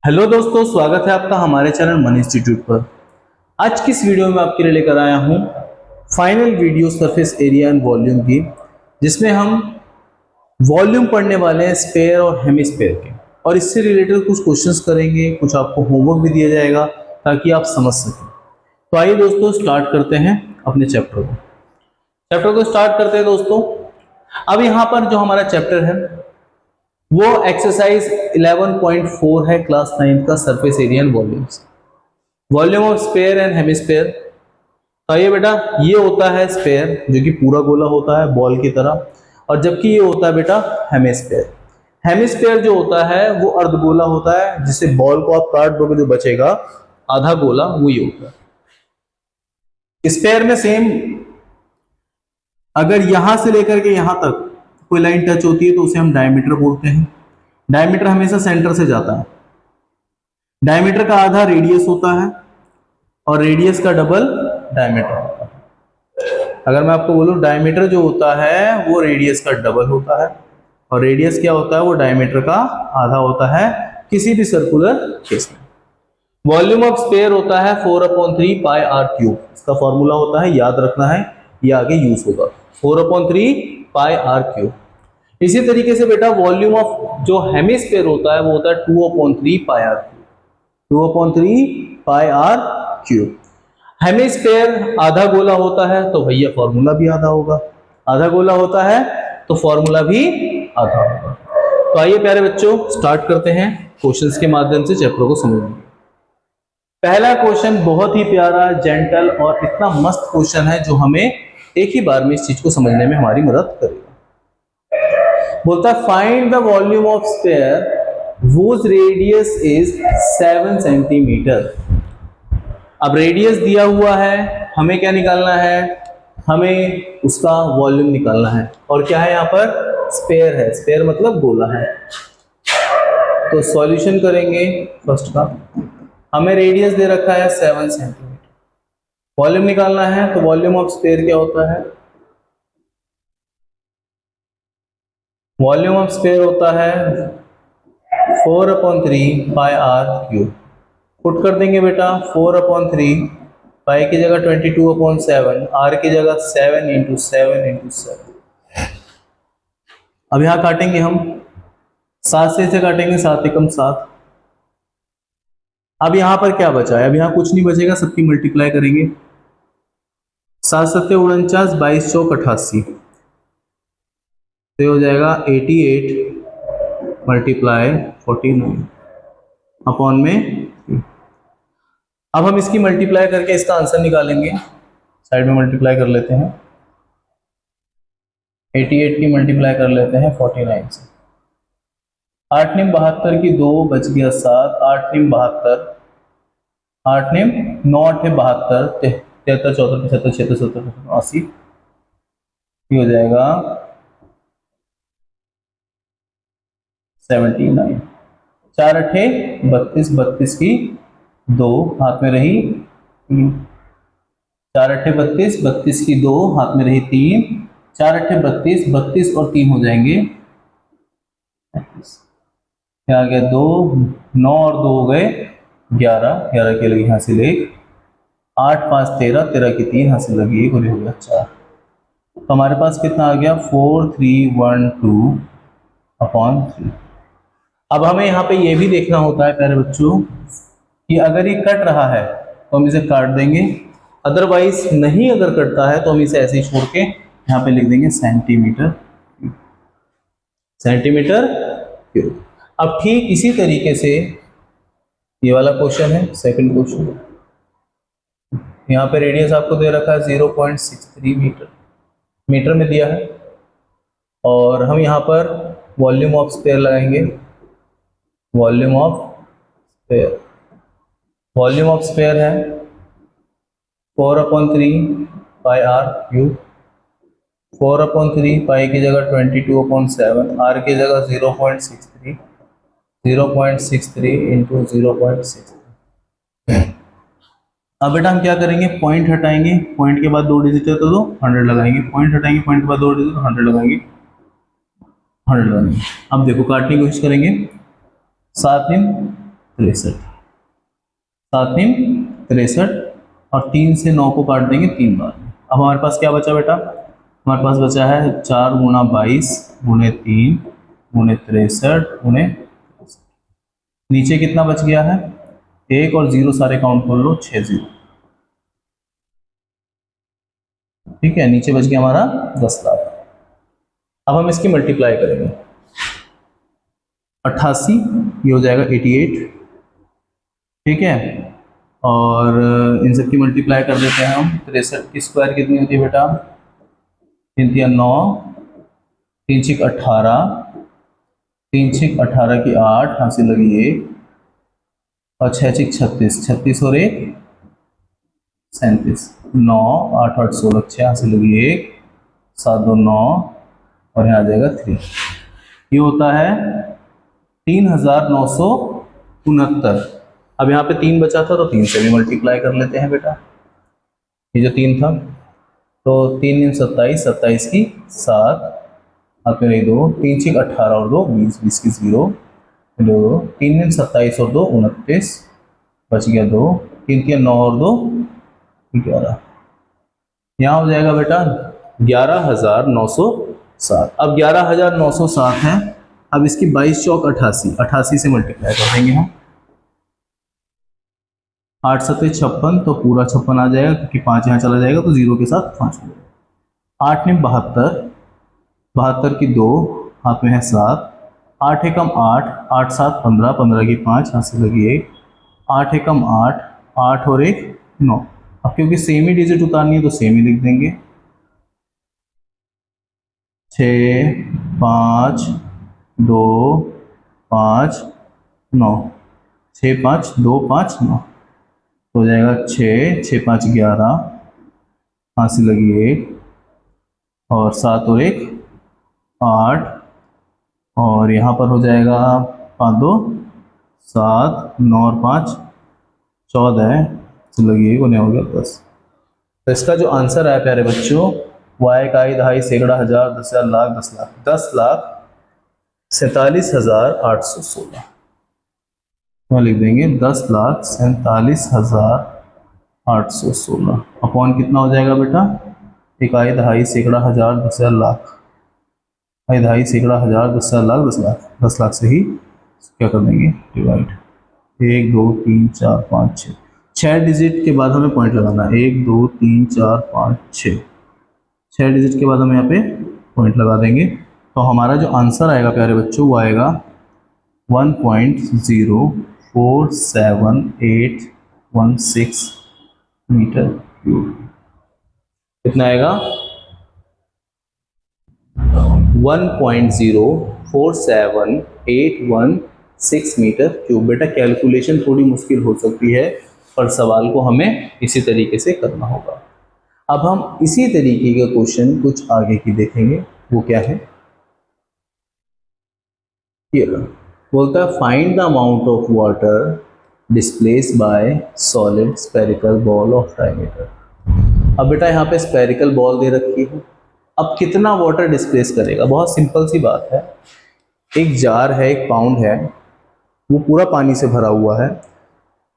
Hello दोस्तों, स्वागत है आपका हमारे चैनल मन इंस्टीट्यूट पर। आज की इस वीडियो में आपके लिए लेकर आया हूं final video surface area and volume की, जिसमें हम वॉल्यूम पढ़ने वाले हैं स्फीयर और हेमिस्फीयर के, और इससे रिलेटेड कुछ क्वेश्चंस करेंगे, कुछ आपको होमवर्क भी दिया जाएगा ताकि आप समझ सकें। तो आइए दोस्तों स्टार्ट करते हैं अपने चैप्टर को स्टार्ट करते हैं दोस्तों। अब यहाँ पर जो हमारा चैप्टर है वो एक्सरसाइज 11.4 है क्लास 9 का, surface area and volumes, volume of sphere and hemisphere. तो ये बेटा, ये होता है स्फीयर जो कि पूरा गोला होता है बॉल की तरह, और जबकि ये होता है बेटा हेमिस्फीयर। हेमिस्फीयर जो होता है वो अर्धगोला होता है, जिसे बॉल को आप काट दोगे जो बचेगा आधा गोला, वो ये होता है। स्फीयर में सेम, अगर यहां से लेकर के यहां तक कोई लाइन टच होती है तो उसे हम डायमीटर बोलते हैं। डायमीटर हमेशा सेंटर से जाता है। डायमीटर का आधा रेडियस होता है और रेडियस का डबल डायमीटर होता है। अगर मैं आपको बोलूं डायमीटर जो होता है वो रेडियस का डबल होता है, और रेडियस क्या होता है, वो डायमीटर का आधा होता है किसी भी सर्कुलर केस में। वॉल्यूम ऑफ स्फीयर होता है 4/3 पाई आर क्यूब। इसका फॉर्मूला होता है, याद रखना है, ये आगे यूज होगा, 4/3 पाई आर क्यूब। इसी तरीके से बेटा वॉल्यूम ऑफ जो हेमिस्फीयर होता है वो होता है 2/3 pi r cube, 2/3 pi r cube. Hemisphere आधा गोला होता है तो भैया फॉर्मूला भी आधा होगा, आधा गोला होता है तो फॉर्मूला भी आधा होगा। तो आइए प्यारे बच्चों स्टार्ट करते हैं क्वेश्चंस के माध्यम से चैप्टर को समझने। पहला क्वेश्चन बहुत ही प्यारा, जेंटल और इतना मस्त क्वेश्चन है जो हमें एक ही बार में इस चीज को समझने में हमारी मदद करेगा। बोलता है find the volume of sphere whose radius is 7 centimetre. अब रेडियस दिया हुआ है, हमें क्या निकालना है, हमें उसका वॉल्यूम निकालना है। और क्या है यहाँ पर, स्फीयर है, स्फीयर मतलब गोला है। तो सॉल्यूशन करेंगे फर्स्ट का, हमें रेडियस दे रखा है 7 सेंटीमीटर, वॉल्यूम निकालना है। तो वॉल्यूम ऑफ स्फीयर क्या होता है, वॉल्यूम ऑफ स्फीयर होता है 4/3 पाई आर क्यूब। पुट कर देंगे बेटा, 4/3 पाई की जगह 22/7, आर की जगह 7 × 7 × 7। अब यहां काटेंगे हम 7 से इसे काटेंगे, 7 एकम 7। अब यहां पर क्या बचा है, अब यहां कुछ नहीं बचेगा, सबकी मल्टीप्लाई करेंगे। 7 × 7 = 49, 22 × 4 = 88, तो हो जाएगा 88 × 49 अपॉन में। अब हम इसकी मल्टीप्लाई करके इसका आंसर निकालेंगे, साइड में मल्टीप्लाई कर लेते हैं, 88 की मल्टीप्लाई कर लेते हैं 49 से। 8 × 72 की 2 बच गया 7, 8 × 72, 8 × 9 × 72, 73 14 75 76 77 80, ये हो जाएगा 79। 4 × 8 32, 32 की 2 हाथ में रही 3, 4 × 8 32, 32 की 2 हाथ में रही 3, 4 × 8 32, 32 और 3 हो जाएंगे 35। क्या आ गया 2, 9 और 2 हो गए 11, 11 की लगी यहाँ से ले, 8 5 13, 13 की 3 हाथ से लगी 1 और हो गया 4। तो हमारे पास कितना आ गया 4312/3। अब हमें यहाँ पे ये भी देखना होता है प्यारे बच्चों कि अगर ये कट रहा है तो हम इसे काट देंगे, अदरवाइज नहीं अगर कटता है तो हम इसे ऐसे ही छोड़ के यहाँ पे लिख देंगे सेंटीमीटर क्यूब। अब ठीक इसी तरीके से ये वाला क्वेश्चन है, सेकंड क्वेश्चन। यहाँ पे रेडियस आपको दे रखा है 0.63 मीटर, मीटर में दिया है, और हम यहाँ पर वॉल्यूम ऑफ स्फीयर लगाएंगे। Volume of sphere, volume of sphere है 4/3 पाई आर क्यूब। 4/3 पाई की जगह 22/7, आर की जगह 0.63, 0.63 × 0.63। अब बेटा हम क्या करेंगे, पॉइंट हटाएंगे, पॉइंट के बाद 2 डिजिट है तो 100 लगाएंगे, पॉइंट हटाएंगे, पॉइंट के बाद 2 डिजिट 100 लगाएंगे, 100 लगाएंगे। अब देखो काटने की कोशिश करेंगे, 7 × 63, 7×3 = 63 और 3 से 9 को काट देंगे 3 बार। अब हमारे पास क्या बचा बेटा, हमारे पास बचा है 4 × 22 × 3 × 63 × नीचे कितना बच गया है, 1 और 0 सारे काउंट कर लो, 6 0। ठीक है, नीचे बच गया हमारा 10 लाख। अब हम इसकी मल्टीप्लाई करेंगे, 88 ये हो जाएगा 88, ठीक है, और इन सब की मल्टीप्लाई कर देते हैं हम। 63 की स्क्वायर कितनी होती है बेटा, 3 × 9, 3 × 18, 3 × 18 की 8, हासिल लगी 1, और 6 × 36, 36 और 1 37, 9, 8 8 16, 6 हासिल लगी 1, 7 2 9, और यहाँ आ जाएगा 3। ये होता है 3969। अब यहाँ पे 3 बचा था तो 3 से भी मल्टीप्लाई कर लेते हैं बेटा, ये जो 3 था, तो 3 × 27, 27 की 7, हाथ में 2, 3 × 18 और 2 20, 20 की 0, 2, 3 × 27 और 2 29, बच गया 2, 3 × 9 और 2 11, यहाँ हो जाएगा बेटा 11,907। अब 11,907 है, अब इसकी 22 चौक 88, 88 से मल्टीप्लाई कर देंगे हम, 8 7 56, तो पूरा 56 आ जाएगा, क्योंकि 5 यहाँ चला जाएगा तो 0 के साथ 5 हो जाएगा। 8 × 72, 72 की 2, हाथ में है 7, 8 × 8, 8 7 15, 15 की 5, हाथ से लगी 1, 8 × 8, 8 और 1 9। अब क्योंकि सेम ही डिजिट उतारनी है तो सेम ही लिख देंगे, 6 5 2 5 9, 6 5 2 5 9, हो जाएगा 6 6 5 11, हासिल लगी 1, और 7 और 1 8, और यहाँ पर हो जाएगा 5 2 7, 9 और 5 14, लगी 1, हो गया 10। तो इसका जो आंसर है प्यारे बच्चों, वाई का दहाई सैकड़ा हजार 10,000 लाख 10 लाख 10,47,816, वहाँ लिख देंगे 10,47,816 अपॉन कितना हो जाएगा बेटा, इकाई दहाई सैकड़ा हजार 10,000 लाख, इकाई दहाई सैकड़ा हजार 10,000 लाख 10 लाख, 10 लाख से ही क्या कर देंगे डिवाइड, 1 2 3 4 5 6, 6 डिजिट के बाद हमें पॉइंट लगाना है, 1 2 3 4 5 6, 6 डिजिट के बाद हम यहाँ पे पॉइंट लगा देंगे। तो हमारा जो आंसर आएगा प्यारे बच्चों वो आएगा 1.047816 मीटर क्यूब। कितना आएगा, 1.047816 मीटर क्यूब। बेटा कैलकुलेशन थोड़ी मुश्किल हो सकती है, पर सवाल को हमें इसी तरीके से करना होगा। अब हम इसी तरीके के क्वेश्चन कुछ आगे की देखेंगे, वो क्या है, ये बोलता है find the amount of water displace bye solid spherical ball of diameter. अब बेटा यहाँ पे स्फेरिकल बॉल दे रखी है, अब कितना वाटर डिस्प्लेस करेगा, बहुत सिंपल सी बात है, एक जार है, एक पाउंड है, वो पूरा पानी से भरा हुआ है,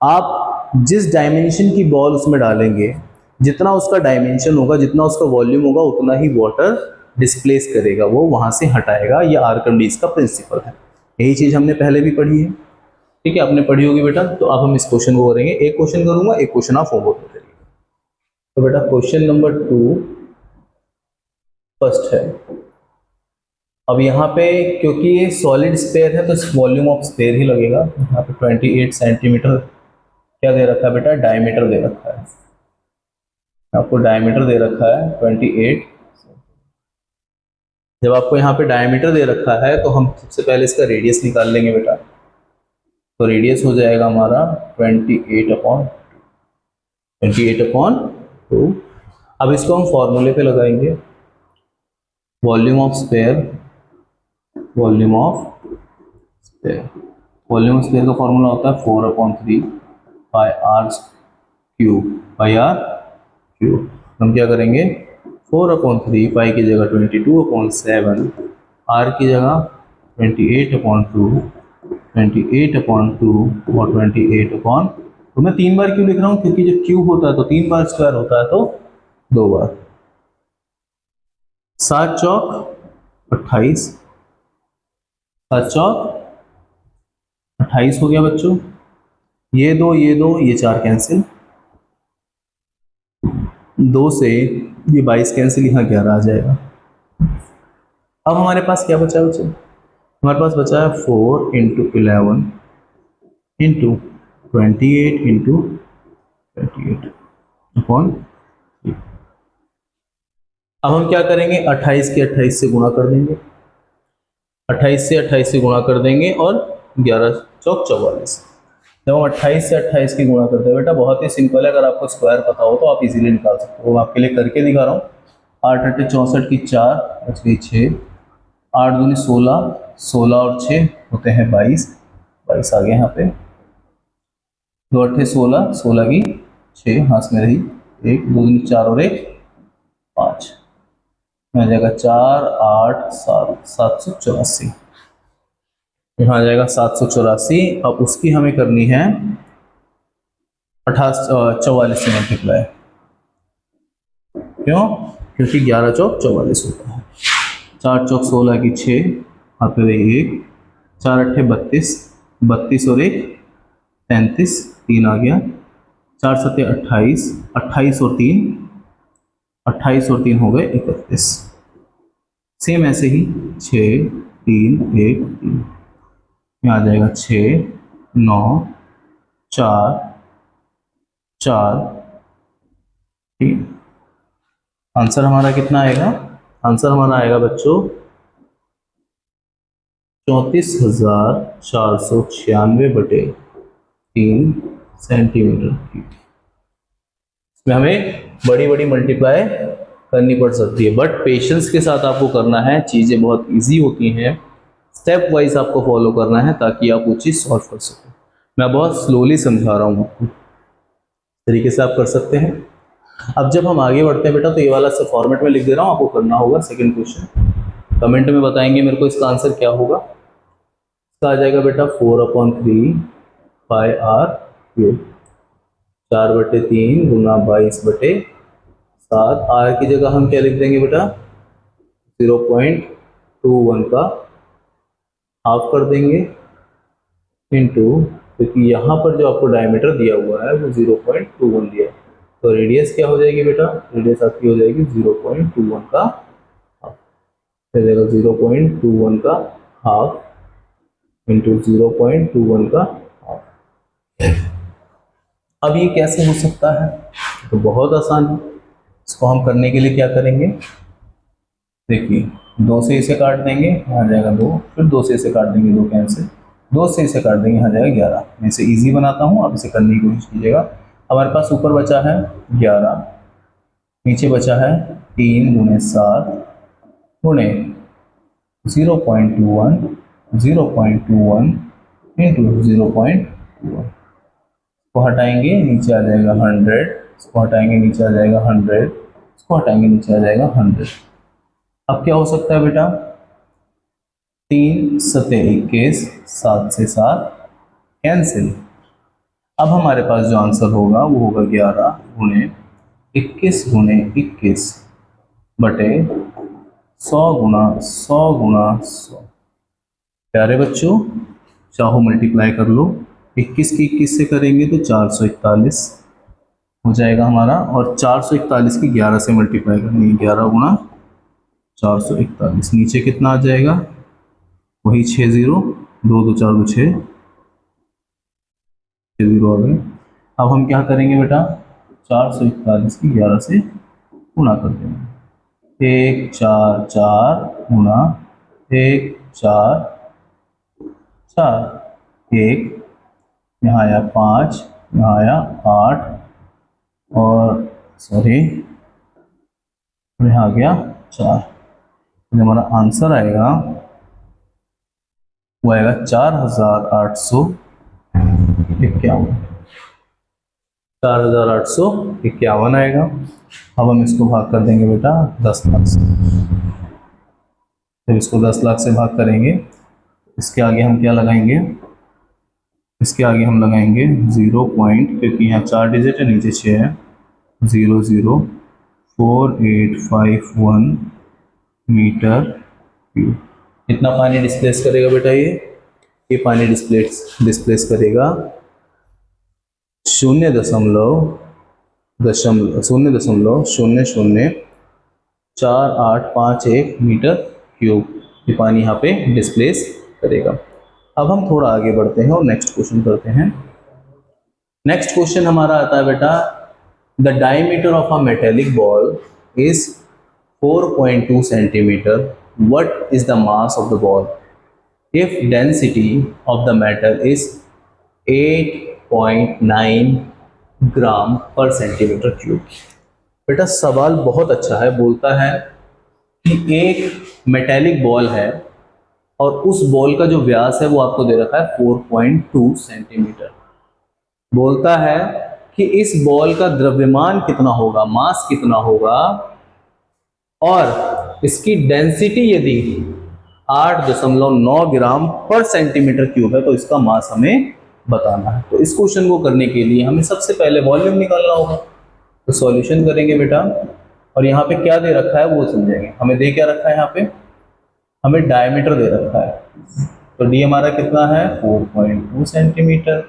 आप जिस डायमेंशन की बॉल उसमें डालेंगे, जितना उसका डायमेंशन होगा, जितना उसका वॉल्यूम होगा, उतना ही वाटर डिस्प्लेस करेगा, वो वहाँ से हटाएगा। ये आर्किमिडीज का प्रिंसिपल है, यही चीज़ हमने पहले भी पढ़ी है, ठीक है, आपने पढ़ी होगी बेटा। तो अब हम इस क्वेश्चन को करेंगे, एक क्वेश्चन करूँगा, एक क्वेश्चन आप होमवर्क में करिए। तो बेटा क्वेश्चन नंबर 2 फर्स्ट है। अब यहाँ पे क्योंकि ये सॉलिड स्फीयर है तो वॉल्यूम ऑफ स्फीयर ही लगेगा। यहाँ पे 28 सेंटीमीटर क्या दे रखा है बेटा, डायमीटर दे रखा है, आपको डायमीटर दे रखा है 28। जब आपको यहाँ पे डायमीटर दे रखा है तो हम सबसे पहले इसका रेडियस निकाल लेंगे बेटा। तो रेडियस हो जाएगा हमारा 28/2। अब इसको हम फॉर्मूले पे लगाएंगे, वॉल्यूम ऑफ स्फीयर का फॉर्मूला होता है 4/3 पाई आर क्यूब। हम क्या करेंगे, 4/3 पाई की जगह 22/7, आर की जगह 28/2 28/2 और 28 तो मैं 3 बार क्यों लिख रहा हूँ, क्योंकि जब क्यूब होता है तो 3 बार, स्क्वायर होता है तो 2 बार। 7 चौक 28, 7 चौक 28 हो गया बच्चों। ये दो ये 4 कैंसिल, 2 से ये 22 कैंसिल, यहाँ 11 आ जाएगा। अब हमारे पास क्या बचा बच्चों, हमारे पास बचा है 4 इंटू 11 इंटू 28 इंटू 28 अपॉन। अब हम क्या करेंगे, 28 के 28 से गुणा कर देंगे, 28 से 28 से गुणा कर देंगे और 11 चौक 44। जब हम 28 से 28 की गुणा करते हैं बेटा, बहुत ही सिंपल है, अगर आपको स्क्वायर पता हो तो आप इजीली निकाल सकते हो। मैं आपके लिए करके दिखा रहा हूँ। 8 8 64 की 4 बच गई 6, 8 दूनी 16, 16 और 6 होते हैं 22, 22 आ गया यहाँ पे। 2 8 16, 16 की 6 हाथ में रही, 1 2 दूनी 4 और 1 5 आ जाएगा 4 8 7 784, यहाँ आ जाएगा 784। अब उसकी हमें करनी है 44 से मल्टीप्लाई, क्यों, क्योंकि 11 चौक 44 होता है। 4 चौक 16 की 6 हाथ में रही 1, 4 8 32, 32 और 1 33, 3 आ गया, 4 7 28, 28 और 3, 28 और 3 हो गए 31। सेम ऐसे ही 6 3 1 3, यहाँ आ जाएगा 6 9 4 4, ठीक। आंसर हमारा कितना आएगा, आंसर हमारा आएगा बच्चों 34,496/3 सेंटीमीटर। इसमें हमें बड़ी बड़ी मल्टीप्लाई करनी पड़ सकती है, बट पेशेंस के साथ आपको करना है, चीज़ें बहुत इजी होती हैं, स्टेप वाइज आपको फॉलो करना है ताकि आप वो चीज़ सॉल्व कर सको। मैं बहुत स्लोली समझा रहा हूँ आपको, तरीके से आप कर सकते हैं। अब जब हम आगे बढ़ते हैं बेटा, तो ये वाला सब फॉर्मेट में लिख दे रहा हूँ, आपको करना होगा। सेकंड क्वेश्चन कमेंट में बताएंगे मेरे को इसका आंसर क्या होगा। इसका आ जाएगा बेटा 4/3 पाई आर क्यूब, 4/3 गुना 22/7। आर की जगह हम क्या लिख देंगे बेटा, 0.21 का हाफ कर देंगे इंटू, क्योंकि यहाँ पर जो आपको डायमीटर दिया हुआ है वो 0.21 दिया है, तो रेडियस क्या हो जाएगी बेटा, रेडियस आपकी हो जाएगी 0.21 का हाफ, फिर देगा 0.21 का हाफ इंटू 0.21 का हाफ। अब ये कैसे हो सकता है, तो बहुत आसान है। इसको हम करने के लिए क्या करेंगे, देखिए 2 से इसे काट देंगे, यहाँ आ जाएगा 2, फिर 2 से इसे काट देंगे, 2 कैंसिल, 2 से इसे काट देंगे, यहाँ आ जाएगा 11। मैं इसे इजी बनाता हूँ, आप इसे करने की कोशिश कीजिएगा। हमारे पास ऊपर बचा है 11, नीचे बचा है 3 गुणे 7 गुणे 0.21 इंटू 0.21 को हटाएंगे, नीचे आ जाएगा 100, इसको हटाएंगे नीचे आ जाएगा 100, इसको हटाएंगे नीचे आ जाएगा 100। अब क्या हो सकता है बेटा, 3 7 21, 7 से 7 कैंसिल। अब हमारे पास जो आंसर होगा वो होगा 11 गुणे 21 गुणे 21 बटे 100 गुना 100 गुना 100। प्यारे बच्चों, चाहो मल्टीप्लाई कर लो, 21 की 21 से करेंगे तो 441 हो जाएगा हमारा, और 441 की 11 से मल्टीप्लाई करनी है, 11 गुना 441, नीचे कितना आ जाएगा, वही 6 0, 2 2 4 2 6 0 आ गए। अब हम क्या करेंगे बेटा, 441 की 11 से गुणा कर देंगे, 1 4 4 गुना 1 4 4, 1 यहाँ आया 5, यहाँ आया 8 और सॉरी यहाँ आ गया 4। जो हमारा आंसर आएगा वो आएगा 4851, 4851 आएगा। अब हम इसको भाग कर देंगे बेटा 10 लाख से, जब इसको 10 लाख से भाग करेंगे, इसके आगे हम क्या लगाएंगे, इसके आगे हम लगाएंगे 0 पॉइंट, क्योंकि यहाँ 4 डिजिट है, नीचे 6 है, 0.04851 मीटर क्यूब। कितना पानी डिस्प्लेस करेगा बेटा ये पानी डिस्प्लेस करेगा 0.004851 मीटर क्यूब। ये पानी यहाँ पे डिस्प्लेस करेगा। अब हम थोड़ा आगे बढ़ते हैं और नेक्स्ट क्वेश्चन करते हैं। नेक्स्ट क्वेश्चन हमारा आता है बेटा, the diameter of a metallic ball is 4.2 centimetre, what is the mass of the ball if density of the metal is 8.9 ग्राम पर सेंटीमीटर क्यूब। बेटा सवाल बहुत अच्छा है, बोलता है कि एक मेटेलिक बॉल है और उस बॉल का जो व्यास है वो आपको दे रखा है 4.2 सेंटीमीटर। बोलता है कि इस बॉल का द्रव्यमान कितना होगा, मास कितना होगा, और इसकी डेंसिटी यदि 8.9 ग्राम पर सेंटीमीटर क्यूब है तो इसका मास हमें बताना है। तो इस क्वेश्चन को करने के लिए हमें सबसे पहले वॉल्यूम निकालना होगा। तो सॉल्यूशन करेंगे बेटा, और यहाँ पे क्या दे रखा है वो समझेंगे। हमें दे क्या रखा है, यहाँ पे हमें डायमीटर दे रखा है, तो डी हमारा कितना है 4.2 सेंटीमीटर,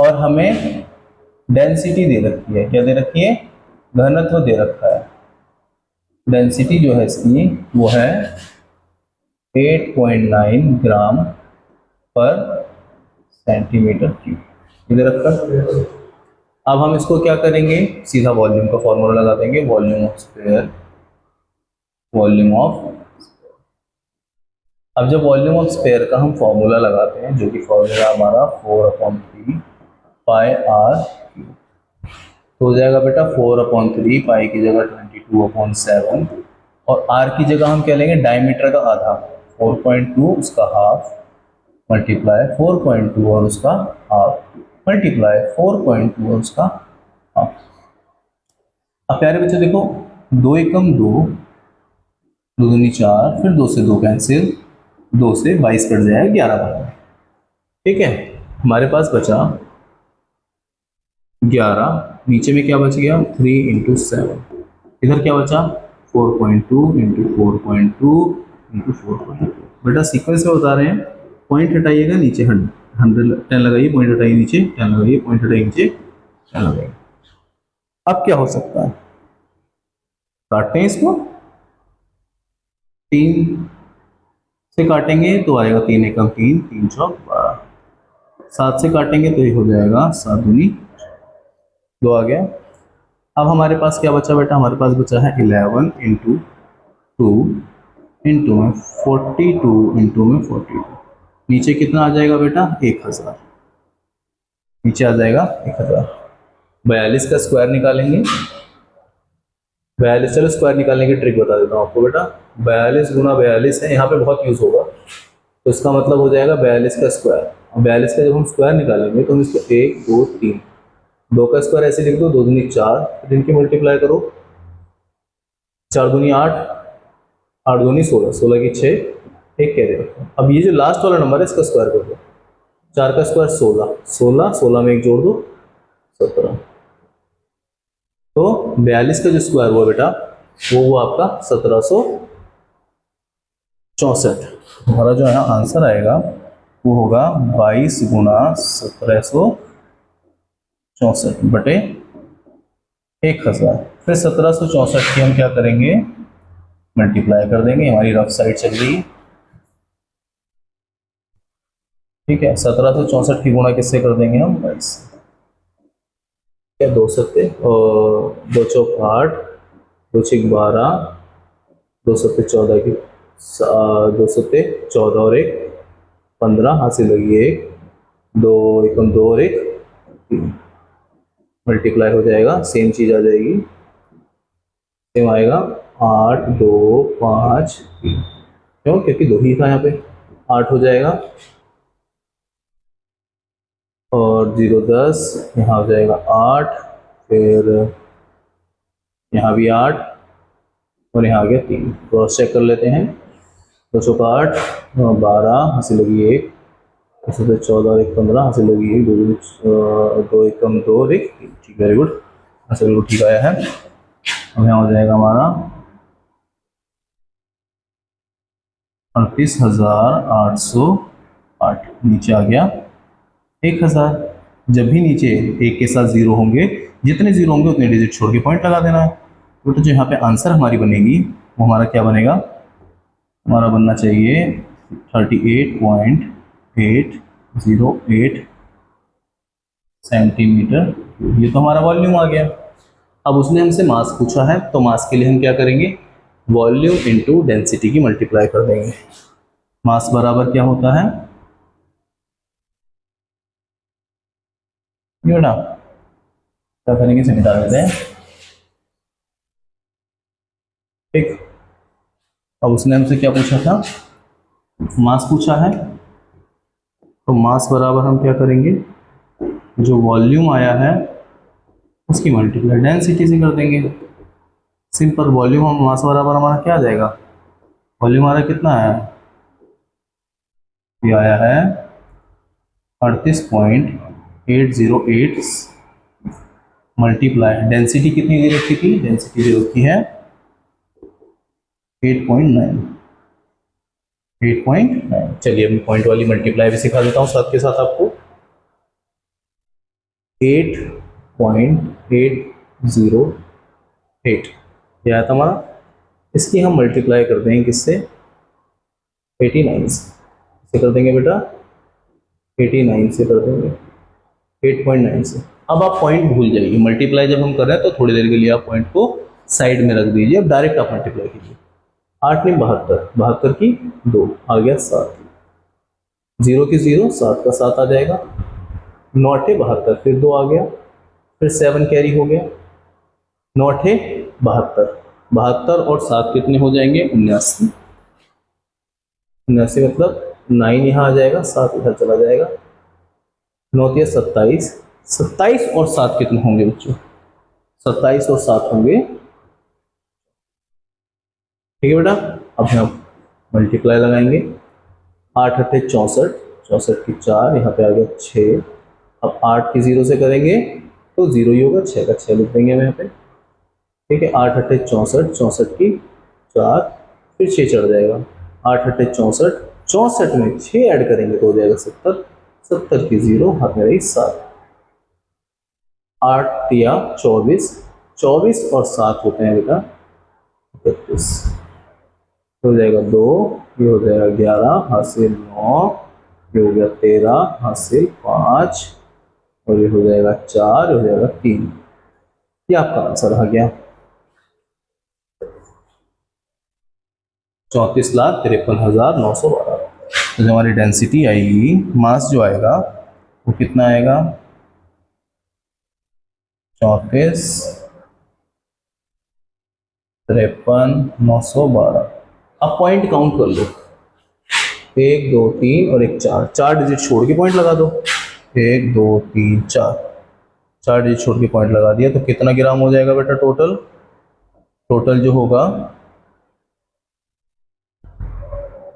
और हमें डेंसिटी दे रखी है, क्या दे रखी है, घनत्व दे रखा है। डेंसिटी जो है इसकी वो है 8.9 ग्राम पर सेंटीमीटर क्यूब, इधर रखा। अब हम इसको क्या करेंगे, सीधा वॉल्यूम का फॉर्मूला लगा देंगे, volume of sphere, volume of. अब जब वॉल्यूम ऑफ स्फीयर का हम फॉर्मूला लगाते हैं, जो कि फॉर्मूला हमारा 4/3 पाई आर क्यूब, तो हो जाएगा बेटा 4/3, पाई की जगह 22/7, और आर की जगह हम क्या लेंगे, डायमीटर का आधा, 4.2 उसका हाफ मल्टीप्लाई 4.2 और उसका हाफ मल्टीप्लाई 4.2 और उसका हाफ। अब प्यारे बच्चे देखो, 2 एकम 2, 2 दूनी 4, फिर 2 से 2 कैंसिल, 2 से 22 कट जाएगा, 11 बचा। ठीक है, हमारे पास बचा 11, नीचे में क्या बच गया 3 × 7, इधर क्या बचा 4.2 × 4.2 × 4.2। बेटा सीक्वेंस में बता रहे हैं, पॉइंट हटाइएगा, नीचे 10 लगाइए, पॉइंट हटाइए, नीचे 10 लगाइए, पॉइंट हटाइए, नीचे 10 लगाइए। अब क्या हो सकता है, काटते हैं इसको, 3 से काटेंगे तो आएगा 3 एकम 3, 3 चौक 12, 7 से काटेंगे तो ये हो जाएगा 7 दूनी 2 आ गया। अब हमारे पास क्या बचा बेटा, हमारे पास बचा है 11 × 2 इंटू में 42 इंटू में 42, नीचे कितना आ जाएगा बेटा 1000, नीचे आ जाएगा 1000। 42 का स्क्वायर निकालेंगे, 42, चलो स्क्वायर निकालने की ट्रिक बता देता हूँ आपको बेटा। 42 × 42 है, यहाँ पे बहुत यूज होगा, तो इसका मतलब हो जाएगा 42 का स्क्वायर। 42 का जब हम स्क्वायर निकालेंगे तो हम इसको 1 2 3, 2 का स्क्वायर ऐसे लिख दो, 2 दूनी 4, फिर इनकी मल्टीप्लाई करो, 4 दूनी 8, 8 दूनी 16, 16 की 6, एक कह रहे। अब ये जो लास्ट वाला नंबर है इसका स्क्वायर कर दो, 4 का स्क्वायर 16, 16, 16 में 1 जोड़ दो 17, तो 42 का जो स्क्वायर हुआ बेटा वो हुआ आपका 1764। हमारा जो है आंसर आएगा वो होगा 22 × 1764 बटे 1000। फिर 1764 की हम क्या करेंगे, मल्टीप्लाई कर देंगे, हमारी रफ साइड चल रही है। ठीक है, 1764 की गुणा किससे कर देंगे हम, 22, 2 सत्ते और 2 चौक 8, 2 छीक 12, 2 सत्ते 14 की 2 सत्ते 14 और 1 15, हाथ से लगी 1, 2 एकम 2 और 1 3, मल्टीप्लाई हो जाएगा, सेम चीज आ जाएगी, सेम आएगा 8 2 5 3, क्यों, क्योंकि 2 ही था यहाँ पे, 8 हो जाएगा और 0 10, यहाँ हो जाएगा 8, फिर यहाँ भी 8 और यहाँ आ गया 3। क्रॉस चेक कर लेते हैं, 2 चौका 8, 12, हंसी लगी 1, ऐसे तो 14 और 1 15 हासिल होगी, 2 2 1 कम 2 और 1 3। ठीक, वेरी गुड, आंसर बिल्कुल ठीक आया है। अब यहाँ हो जाएगा हमारा 38,808, नीचे आ गया 1000। जब भी नीचे एक के साथ जीरो होंगे, जितने जीरो होंगे उतने डिजिट छोड़ के पॉइंट लगा देना है। तो जो यहाँ पे आंसर हमारी बनेगी वो हमारा क्या बनेगा, हमारा बनना चाहिए 38.808 सेंटीमीटर। ये तो हमारा वॉल्यूम आ गया। अब उसने हमसे मास पूछा है, तो मास के लिए हम क्या करेंगे, वॉल्यूम इंटू डेंसिटी की मल्टीप्लाई कर देंगे। मास बराबर क्या होता है, ये बेटा क्या करेंगे, इसे निकाल देते हैं। ठीक, अब उसने हमसे क्या पूछा था, मास पूछा है, तो मास बराबर हम क्या करेंगे, जो वॉल्यूम आया है उसकी मल्टीप्लाई डेंसिटी से कर देंगे। सिंपल, वॉल्यूम और मास बराबर हमारा क्या आ जाएगा, वॉल्यूम हमारा कितना है, ये आया है 38.808 मल्टीप्लाई डेंसिटी कितनी दे रखी थी, डेंसिटी दे रखी है 8.9। 8.9, चलिए मैं पॉइंट वाली मल्टीप्लाई भी सिखा देता हूँ साथ के साथ आपको। 8.808 यह आया था हमारा, इसकी हम मल्टीप्लाई कर देंगे किससे, 89 से कर देंगे बेटा, 89 से कर देंगे, 8.9 से। अब आप पॉइंट भूल जाइए, मल्टीप्लाई जब हम कर रहे हैं तो थोड़ी देर के लिए आप पॉइंट को साइड में रख दीजिए, अब डायरेक्ट आप मल्टीप्लाई कीजिए। 8 में 72, 72 की 2 आ गया 7, 0 की 0, 7 का 7 आ जाएगा, 9 8 72, फिर 2 आ गया, फिर 7 कैरी हो गया, 9 8 72, 72 और 7 कितने हो जाएंगे, 79। 79 मतलब 9 यहाँ आ जाएगा, 7 इधर चला जाएगा, 9 या 27, 27 और 7 कितने होंगे बच्चों, 27 और 7 होंगे। ठीक है बेटा, अब हम मल्टीप्लाई लगाएंगे, 8 8 64, 64 की 4, यहाँ पे आ गया 6। अब 8 की 0 से करेंगे तो 0 ही होगा, 6 का 6 लिख देंगे यहाँ पे। ठीक है, 8 8 64, 64 की 4, फिर 6 चढ़ जाएगा, 8 8 64, 64 में 6 ऐड करेंगे तो हो जाएगा 70, 70 की 0, हाथ में रही 7, 8 तिया 24, 24 और 7 होते हैं बेटा 32, हो जाएगा 2, ये हो जाएगा 11, हासिल 9, ये हो गया 13, हासिल 5, और ये हो जाएगा 4, हो जाएगा 3। ये आपका आंसर आ गया 34,53,912। तो जो हमारी डेंसिटी आएगी, मास जो आएगा वो कितना आएगा, 34,53,912। अब पॉइंट काउंट कर लो, 1 2 3 और एक 4, 4 डिजिट छोड़ के पॉइंट लगा दो, 1 2 3 4, 4 डिजिट छोड़ के पॉइंट लगा दिया, तो कितना ग्राम हो जाएगा बेटा, टोटल टोटल जो होगा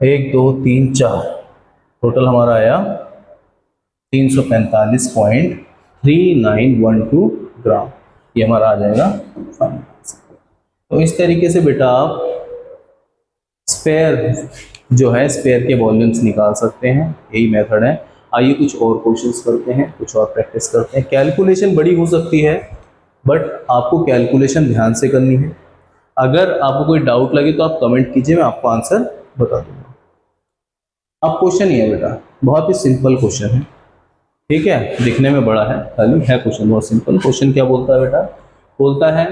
1 2 3 4, टोटल हमारा आया 345.3912 ग्राम, ये हमारा आ जाएगा फाइनल। तो इस तरीके से बेटा आप स्पेयर जो है, स्पेयर के वॉल्यूम्स निकाल सकते हैं, यही मेथड है। आइए कुछ और क्वेश्चंस करते हैं, कुछ और प्रैक्टिस करते हैं। कैलकुलेशन बड़ी हो सकती है, बट आपको कैलकुलेशन ध्यान से करनी है। अगर आपको कोई डाउट लगे तो आप कमेंट कीजिए, मैं आपको आंसर बता दूंगा। अब क्वेश्चन ये है बेटा, बहुत ही सिंपल क्वेश्चन है, ठीक है, दिखने में बड़ा है, खाली है क्वेश्चन बहुत सिंपल। क्वेश्चन क्या बोलता है बेटा, बोलता है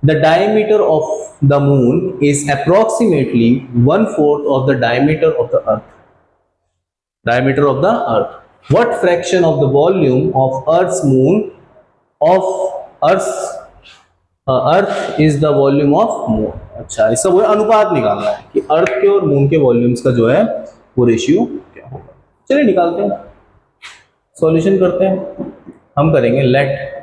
the diameter of the moon is approximately 1/4 of the diameter of the earth. Diameter of the earth, what fraction of the volume of earth's moon of earth is the volume of moon. अच्छा, इसका वो अनुपात निकालना है कि अर्थ के और moon के वॉल्यूम्स का जो है वो रेशियो क्या होगा। चलिए निकालते हैं, सॉल्यूशन करते हैं। हम करेंगे let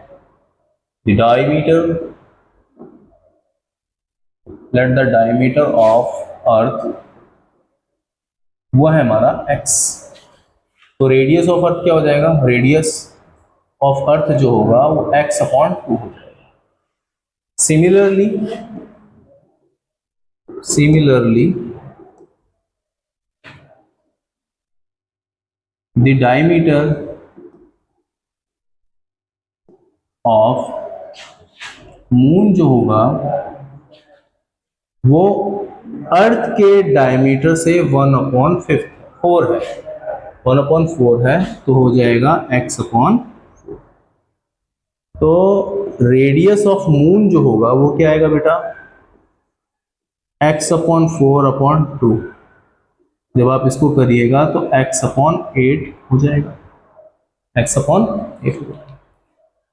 the diameter of earth, वो है हमारा x, तो रेडियस ऑफ अर्थ क्या हो जाएगा, रेडियस ऑफ अर्थ जो होगा वो x/2 हो जाएगा। Similarly the diameter of moon जो होगा वो अर्थ के डायमीटर से 1/4 है, 1/4 है, तो हो जाएगा x/4। तो रेडियस ऑफ मून जो होगा वो क्या आएगा बेटा, x/4/2। जब आप इसको करिएगा तो x/8 हो जाएगा, x/8 हो जाएगा।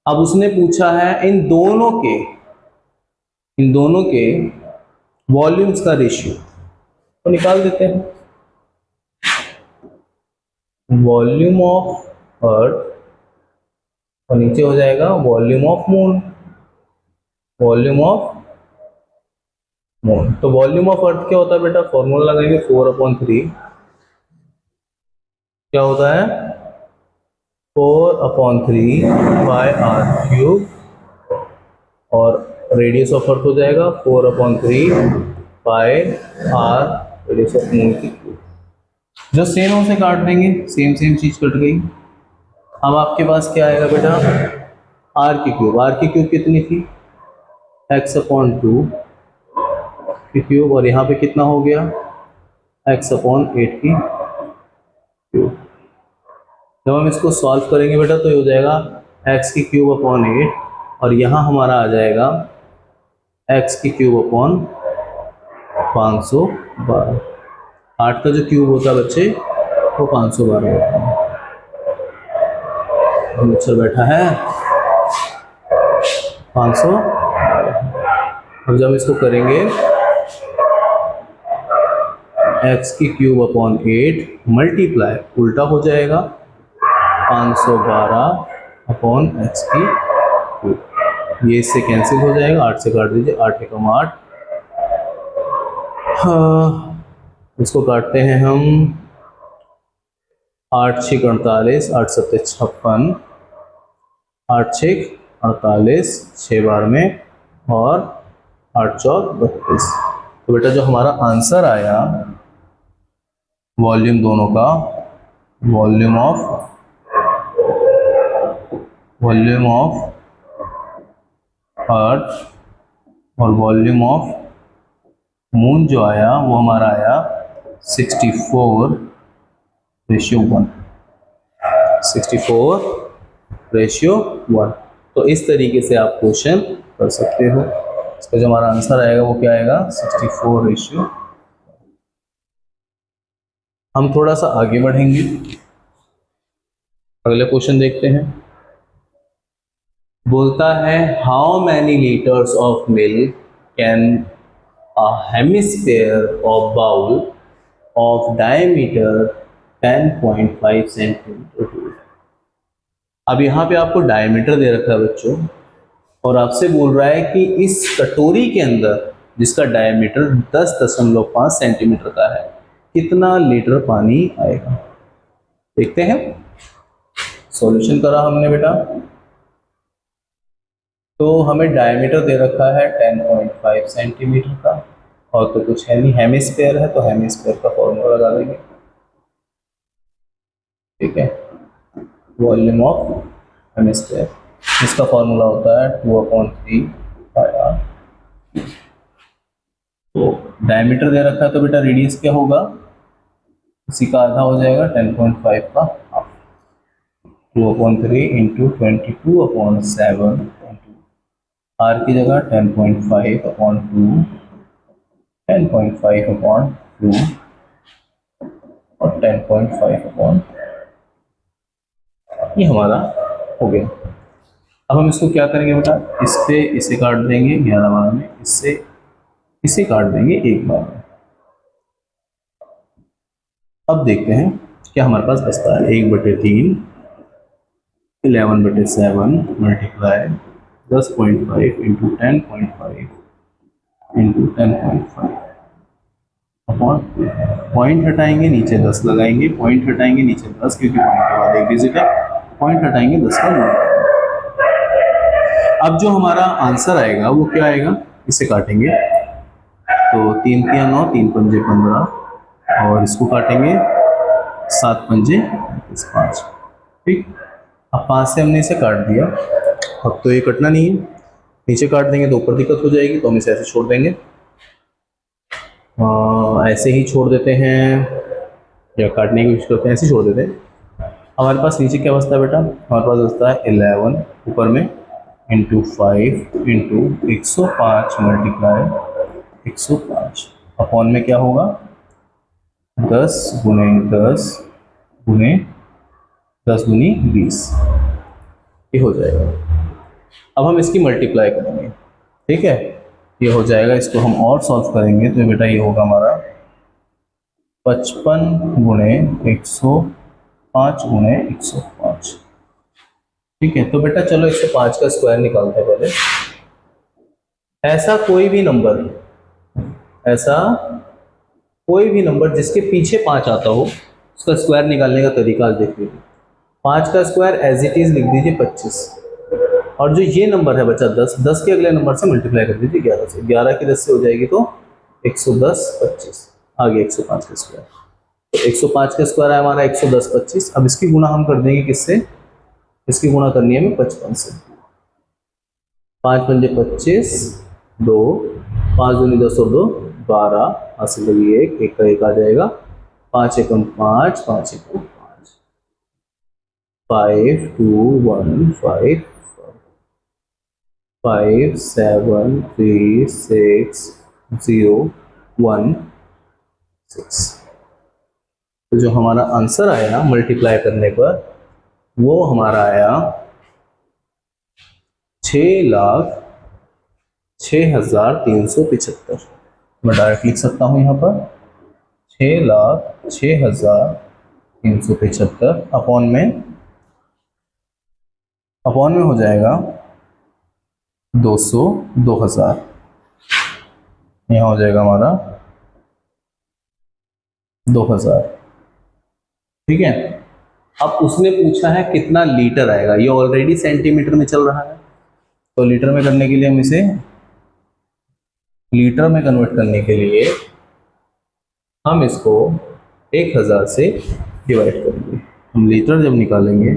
अब उसने पूछा है इन दोनों के वॉल्यूम्स का रेशियो, तो निकाल देते हैं। वॉल्यूम ऑफ अर्थ और नीचे हो जाएगा वॉल्यूम ऑफ मून, तो वॉल्यूम ऑफ अर्थ क्या होता है बेटा, फॉर्मूला लगाएंगे 4/3, क्या होता है 4/3/r³, और रेडियस ऑफ अर्थ हो जाएगा 4/3/r रेडियस ऑफ मून की क्यूब। जो सेम से काट देंगे, सेम चीज कट गई। अब आपके पास क्या आएगा बेटा, r की क्यूब कितनी थी, x/2 की क्यूब, और यहाँ पे कितना हो गया x/8 की क्यूब। जब हम इसको सॉल्व करेंगे बेटा तो ये हो जाएगा x³ 8, और यहाँ हमारा आ जाएगा x³ 512। 8 का जो क्यूब होता है बच्चे वो 512 होता है। मच्छर बैठा है 500। अब जब इसको करेंगे x³ 8 मल्टीप्लाई, उल्टा हो जाएगा 512/x³। ये इससे कैंसिल हो जाएगा, 8 से काट दीजिए, 8 एकम 8। इसको काटते हैं हम, 8×6 48, 8×7 56, 8×6 48, 6 बार में, और 8×4 32। तो बेटा जो हमारा आंसर आया वॉल्यूम दोनों का, वॉल्यूम ऑफ अर्थ और वॉल्यूम ऑफ मून जो आया वो हमारा आया 64:1, 64:1। तो इस तरीके से आप क्वेश्चन कर सकते हो। इसका जो हमारा आंसर आएगा वो क्या आएगा, 64:1। हम थोड़ा सा आगे बढ़ेंगे, अगले क्वेश्चन देखते हैं। बोलता है how many litres of milk can a hemisphere of bowl of diameter 10.5 centimetre hold. अब यहाँ पे आपको डायमीटर दे रखा है बच्चों, और आपसे बोल रहा है कि इस कटोरी के अंदर जिसका डायमीटर 10.5 सेंटीमीटर का है कितना लीटर पानी आएगा। देखते हैं, सॉल्यूशन करा हमने बेटा, तो हमें डायमीटर दे रखा है 10.5 सेंटीमीटर का, और तो कुछ है नहीं, हेमिस्फीयर है तो हेमिस्फीयर का फॉर्मूला लगा देंगे। ठीक है, वॉल्यूम ऑफ हेमिस्फीयर, इसका फॉर्मूला होता है 2/3/r। तो डायमीटर दे रखा है तो बेटा रेडियस क्या होगा, इसी का आधा हो जाएगा 10.5 का हाफ, 2/3 इंटू 22/7 इंटू r की जगह 10.5/2, 10.5/2 और 10.5/, ये हमारा हो गया। अब हम इसको क्या करेंगे बेटा, इससे इसे काट देंगे 11 बार में, इससे इसे काट देंगे 1 बार में। अब देखते हैं क्या हमारे पास बचता है। 1/3 11/7 मल्टीप्लाई 10.5 इंटू 10.5 इंटू 10.5 पॉइंट हटाएंगे, नीचे 10 लगाएंगे, पॉइंट हटाएंगे, नीचे 10, क्योंकि पॉइंट के बाद एक डिजिट है, पॉइंट हटाएंगे 10 का गुणा। अब जो हमारा आंसर आएगा वो क्या आएगा, इसे काटेंगे तो 3 तिया 9, 3 पंजे 15, और इसको काटेंगे 7 पंजे 5। ठीक, अब 5 से हमने इसे काट दिया, अब तो ये कटना नहीं है, नीचे काट देंगे तो ऊपर दिक्कत हो जाएगी, तो हम इसे ऐसे छोड़ देंगे, ऐसे ही छोड़ देते हैं, या काटने की कोशिश करते हैं, ऐसे ही छोड़ देते हैं। हमारे पास नीचे क्या बचता है बेटा, हमारे पास बचता है 11 ऊपर में इंटू 5 इंटू 105 मल्टीप्लाई 105 अपॉन में क्या होगा 10 गुने 10 गुने 10 गुनी 20, ये हो जाएगा। अब हम इसकी मल्टीप्लाई करेंगे, ठीक है, ये हो जाएगा, इसको हम और सॉल्व करेंगे तो बेटा ये होगा हमारा 55 गुणे 105 गुणे 105। ठीक है, तो बेटा चलो 105 का स्क्वायर निकालते हैं पहले। ऐसा कोई भी नंबर जिसके पीछे 5 आता हो, उसका स्क्वायर निकालने का तरीका आज देख लीजिए। 5 का स्क्वायर एज इट इज लिख दीजिए 25, और जो ये नंबर है बच्चा 10 के अगले नंबर से मल्टीप्लाई कर दीजिए 11 से, 11 की 10 से हो जाएगी तो 110 25, आगे 105 का स्क्वायर, तो 105 का स्क्वायर है हमारा 110 25। अब इसकी गुणा हम कर देंगे किससे, इसकी गुणा करनी है हमें 55 से, 5 पंजे 25, 2 5 दूनी 10 और 2 12, हासिल लगी 1 का 1 आ जाएगा, 5 एकम 5 5 एकम 5 2 1 5 5 7 3 6 0 1 6। तो जो हमारा आंसर आया मल्टीप्लाई करने पर वो हमारा आया 6,06,375। मैं डायरेक्ट लिख सकता हूं यहाँ पर 6,06,375 अपॉन में हो जाएगा 200 2000, यहाँ हो जाएगा हमारा 2000। ठीक है, अब उसने पूछा है कितना लीटर आएगा, ये ऑलरेडी सेंटीमीटर में चल रहा है, तो लीटर में करने के लिए हम इसे लीटर में कन्वर्ट करने के लिए हम इसको 1000 से डिवाइड करेंगे। हम लीटर जब निकालेंगे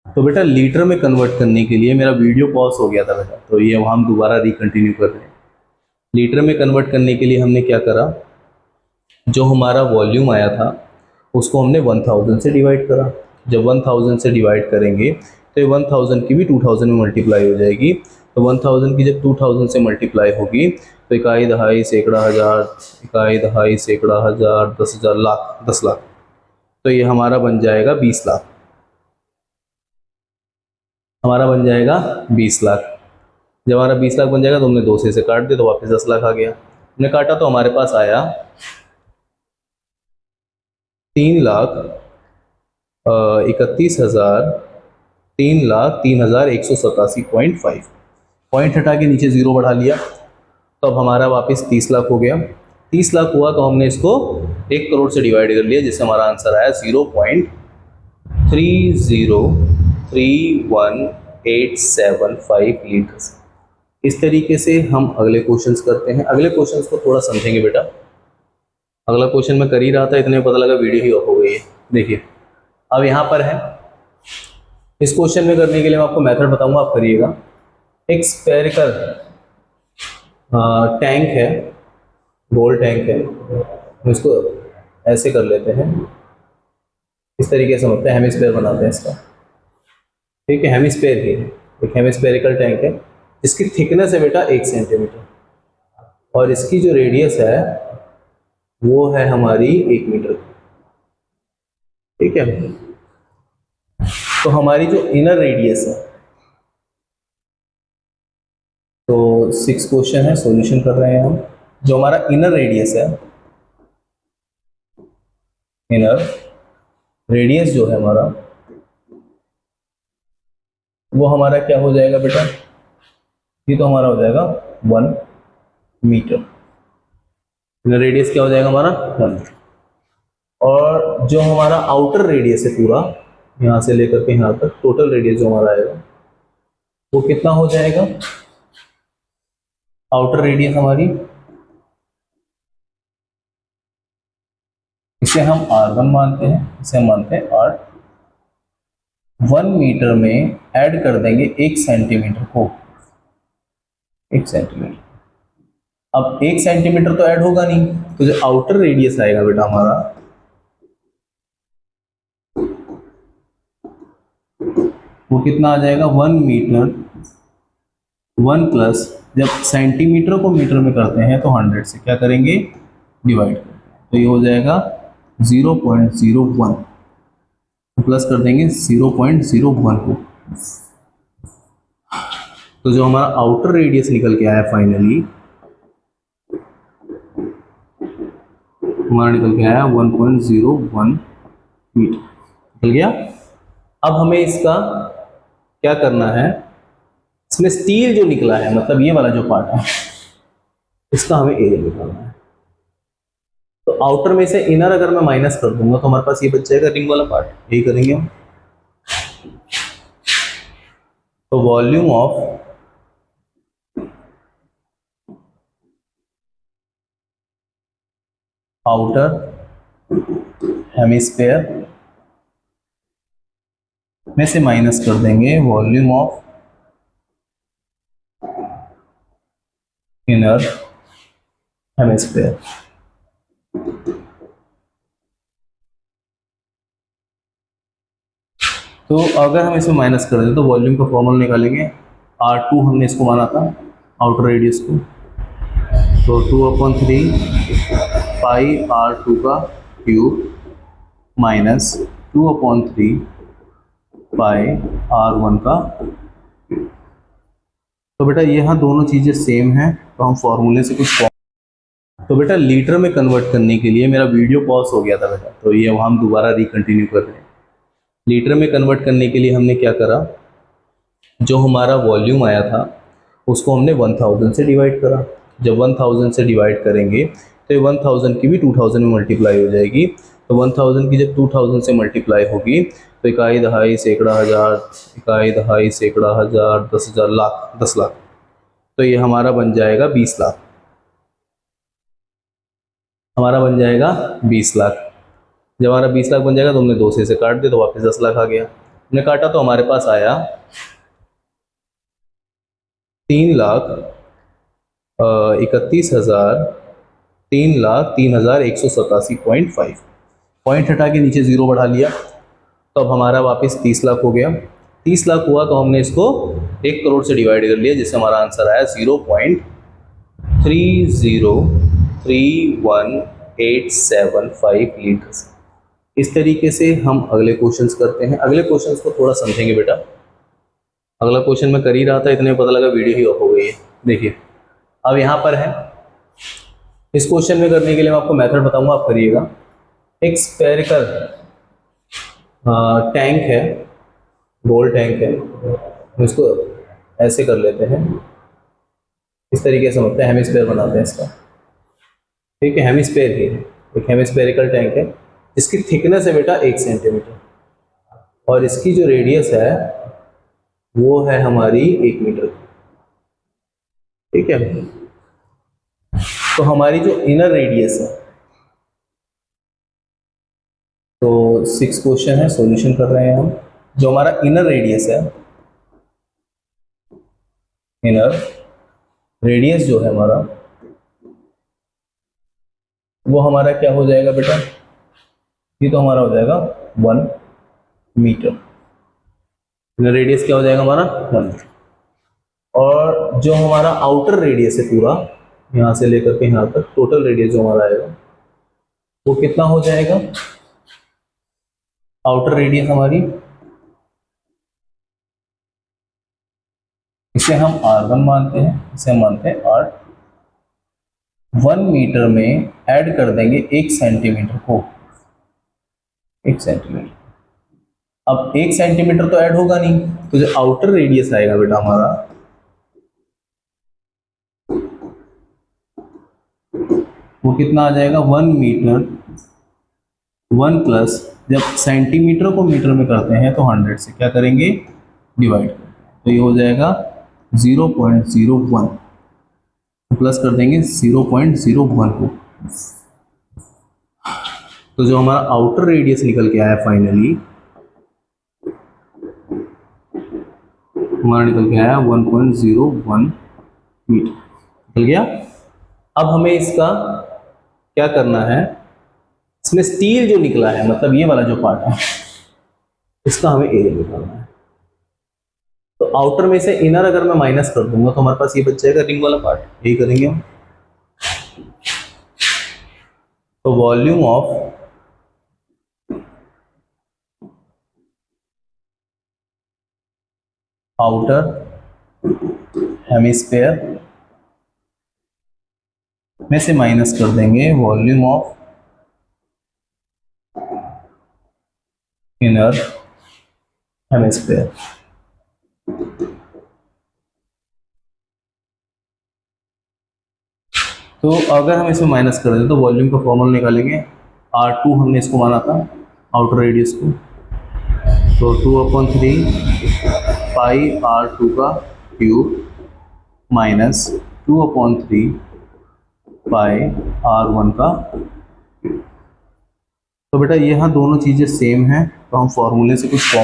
तो बेटा लीटर में कन्वर्ट करने के लिए, मेरा वीडियो पॉज हो गया था बेटा, तो ये हम दोबारा रिकंटिन्यू कर रहे हैं। लीटर में कन्वर्ट करने के लिए हमने क्या करा, जो हमारा वॉल्यूम आया था उसको हमने 1000 से डिवाइड करा। जब 1000 से डिवाइड करेंगे तो ये 1000 की भी 2000 में मल्टीप्लाई हो जाएगी, तो 1000 की जब 2000 से मल्टीप्लाई होगी तो इकाई दहाई सैकड़ा हज़ार, इकाई दहाई सैकड़ा हज़ार, 10,000 लाख, 10 लाख, तो ये हमारा बन जाएगा 20 लाख, हमारा बन जाएगा 20 लाख। जब हमारा 20 लाख बन जाएगा तो हमने 2 से इसे काट दिया तो वापस 10 लाख आ गया। हमने काटा तो हमारे पास आया 3,31,187.5। पॉइंट हटा के नीचे 0 बढ़ा लिया तो अब हमारा वापस 30 लाख हो गया। 30 लाख हुआ तो हमने इसको 1 करोड़ से डिवाइड कर लिया, जिससे हमारा आंसर आया 0.303875 लीटर। इस तरीके से हम अगले क्वेश्चंस करते हैं। अगले क्वेश्चंस को थोड़ा समझेंगे बेटा। अगला क्वेश्चन मैं कर ही रहा था, इतने में पता लगा वीडियो ही ऑफ हो गई है। देखिए अब यहाँ पर है, इस क्वेश्चन में करने के लिए मैं आपको मेथड बताऊंगा, आप करिएगा। एक स्फेरिकल टैंक है, गोल टैंक है, हम इसको ऐसे कर लेते हैं, इस तरीके से होता है, हेमिस्फेयर बनाते हैं इसका। ठीक है, हेमिस्फेयर ही है, एक हेमिस्फेरिकल टैंक है इसकी थिकनेस है बेटा 1 सेंटीमीटर, और इसकी जो रेडियस है वो है हमारी 1 मीटर। ठीक है, तो हमारी जो इनर रेडियस है, तो 6 क्वेश्चन है, सॉल्यूशन कर रहे हैं हम। जो हमारा इनर रेडियस है, इनर रेडियस जो है हमारा, वो हमारा क्या हो जाएगा बेटा, ये तो हमारा हो जाएगा 1 मीटर। रेडियस क्या हो जाएगा हमारा 1। और जो हमारा आउटर रेडियस है पूरा यहाँ से लेकर के यहाँ तक, टोटल रेडियस जो हमारा आएगा वो कितना हो जाएगा? आउटर रेडियस हमारी, इसे हम r1 मानते हैं, इसे हम मानते हैं r। 1 मीटर में ऐड कर देंगे 1 सेंटीमीटर को, 1 सेंटीमीटर। अब 1 सेंटीमीटर तो ऐड होगा नहीं, तो जो आउटर रेडियस आएगा बेटा हमारा, वो कितना आ जाएगा? 1 मीटर 1 प्लस, जब सेंटीमीटर को मीटर में करते हैं तो 100 से क्या करेंगे? डिवाइड करते हैं, तो ये हो जाएगा 0.01, प्लस कर देंगे 0.01 को। तो जो हमारा आउटर रेडियस निकल के आया फाइनली, हमारा निकल के आया 1.01 मीटर निकल गया। अब हमें इसका क्या करना है? इसमें स्टील जो निकला है, मतलब ये वाला जो पार्ट है, इसका हमें एरिया निकालना है। तो आउटर में से इनर अगर मैं माइनस कर दूंगा तो हमारे पास ये बच जाएगा रिंग वाला पार्ट, यही करेंगे हम। तो वॉल्यूम ऑफ आउटर हेमिस्फेयर में से माइनस कर देंगे वॉल्यूम ऑफ इनर हेमिस्फेयर। तो अगर हम इसमें माइनस कर दें तो वॉल्यूम का फॉर्मूला निकालेंगे, R2 हमने इसको माना था आउटर रेडियस को, तो 2/3 पाई R2 का क्यूब माइनस 2/3 पाई R1 का। तो बेटा यहाँ दोनों चीज़ें सेम हैं, तो हम फॉर्मूले से कुछ, तो बेटा लीटर में कन्वर्ट करने के लिए मेरा वीडियो पॉज हो गया था बेटा, तो ये हम दोबारा रिकंटिन्यू कर रहे हैं। लीटर में कन्वर्ट करने के लिए हमने क्या करा? जो हमारा वॉल्यूम आया था उसको हमने 1000 से डिवाइड करा। जब 1000 से डिवाइड करेंगे तो ये 1000 की भी 2000 में मल्टीप्लाई हो जाएगी। तो 1000 की जब 2000 से मल्टीप्लाई होगी तो इकाई दहाई सैकड़ा हज़ार, इकाई दहाई सैकड़ा हज़ार, 10,000, लाख, 10 लाख, तो ये हमारा बन जाएगा 20 लाख। हमारा बन जाएगा 20 लाख। जब हमारा 20 लाख बन जाएगा तो हमने 2 से इसे काट दिया तो वापस 10 लाख आ गया। हमने काटा तो हमारे पास आया 3,31,187.5। पॉइंट हटा के नीचे जीरो बढ़ा लिया तो अब हमारा वापस 30 लाख हो गया। 30 लाख हुआ तो हमने इसको 1 करोड़ से डिवाइड कर लिया, जिससे हमारा आंसर आया 0.303187 लीटर। इस तरीके से हम अगले क्वेश्चंस करते हैं। अगले क्वेश्चंस को थोड़ा समझेंगे बेटा। अगला क्वेश्चन मैं कर ही रहा था, इतने में पता लगा वीडियो ही ऑफ हो गई है। देखिए अब यहाँ पर है, इस क्वेश्चन में करने के लिए मैं आपको मेथड बताऊंगा, आप करिएगा। एक स्फेरिकल टैंक है, गोल टैंक है, इसको ऐसे कर लेते हैं, इस तरीके से समझते हैं, हेमिस्फेयर बनाते हैं इसका, ठीक है। हेमिस्फेयर ही है, एक हेमिस्फेरिकल टैंक है जिसकी थिकनेस है बेटा 1 सेंटीमीटर और इसकी जो रेडियस है वो है हमारी 1 मीटर, ठीक है। तो हमारी जो इनर रेडियस है, तो 6 क्वेश्चन है, सॉल्यूशन कर रहे हैं हम। जो हमारा इनर रेडियस है, इनर रेडियस जो है हमारा, वो हमारा क्या हो जाएगा बेटा? ये तो हमारा हो जाएगा 1 मीटर। इनर रेडियस क्या हो जाएगा हमारा? 1 मीटर। और जो हमारा आउटर रेडियस है पूरा यहाँ से लेकर के यहाँ तक, टोटल रेडियस जो हमारा आएगा वो कितना हो जाएगा? आउटर रेडियस हमारी, इसे हम R1 मानते हैं, इसे हम मानते हैं R। 1 मीटर में ऐड कर देंगे 1 सेंटीमीटर को, 1 सेंटीमीटर। अब 1 सेंटीमीटर तो ऐड होगा नहीं, तो जो आउटर रेडियस आएगा बेटा हमारा, वो कितना आ जाएगा 1 मीटर 1 प्लस, जब सेंटीमीटर को मीटर में करते हैं तो 100 से क्या करेंगे डिवाइड, तो ये हो जाएगा 0.01 प्लस कर देंगे 0.01 को। तो जो हमारा आउटर रेडियस निकल के आया फाइनली, हमारा निकल के आया 1.01 मीटर निकल गया। अब हमें इसका क्या करना है, इसमें स्टील जो निकला है, मतलब ये वाला जो पार्ट है, इसका हमें एरिया निकालना है। तो आउटर में से इनर अगर मैं माइनस कर दूंगा तो हमारे पास ये बच जाएगा रिंग वाला पार्ट, यही करेंगे हम। तो वॉल्यूम ऑफ आउटर हेमिस्फेयर में से माइनस कर देंगे वॉल्यूम ऑफ इनर हेमिस्फेयर। तो अगर हम इसमें माइनस कर दें तो वॉल्यूम का फॉर्मूला निकालेंगे, R2 हमने इसको माना था आउटर रेडियस को, तो 2/3 पाई R2 का क्यूब माइनस 2/3 पाई R1 का। तो बेटा यहाँ दोनों चीज़ें सेम हैं, तो हम फॉर्मूले से कुछ